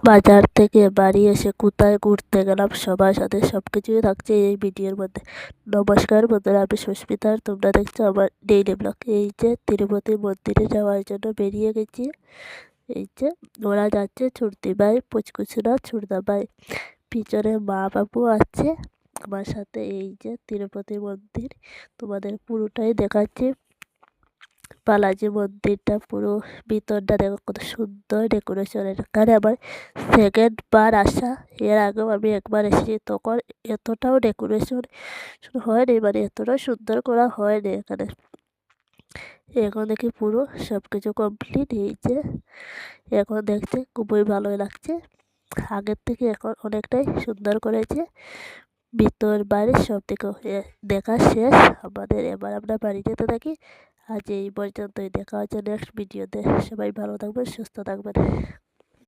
বাজার থেকে বাড়ি এসে কোথায় ঘুরতে গেলাম সবার সাথে সবকিছুই থাকছে এই ভিডিওর মধ্যে। নমস্কার বন্ধুরা, আমি সুস্মিতা আর তোমরা দেখছো আমার ডেইলি ব্লগ। এই যে তিরুপতি মন্দিরে যাওয়ার জন্য বেরিয়ে গেছি। এই যে ওরা যাচ্ছে ছুটতি ভাই, পুচকুচুরা ছুটদা ভাই, পিছনে মা বাবু আছে আমার সাথে। এই যে তিরুপতি মন্দির তোমাদের পুরোটাই দেখাচ্ছি। বালাজি মন্দিরটা পুরো ভিতরটা দেখো কত সুন্দর ডেকোরেশন। এখানে আমার সেকেন্ড বার আসা। এর আগেও আমি একবার এসেছি, তখন এতটাও ডেকোরেশন হয়নি, মানে এতটা সুন্দর করা হয়নি এখানে। এখন দেখি পুরো সব কিছু কমপ্লিট। এই যে এখন দেখতে খুবই ভালোই লাগছে, আগের থেকে এখন অনেকটাই সুন্দর করেছে। ভিতর বাইরে সব দিকে দেখা শেষ আমাদের। এবার আমরা বাড়ি যেতে থাকি। আজ এই পর্যন্তই, দেখা হচ্ছে নেক্সট ভিডিওতে। সবাই ভালো থাকবেন, সুস্থ থাকবেন।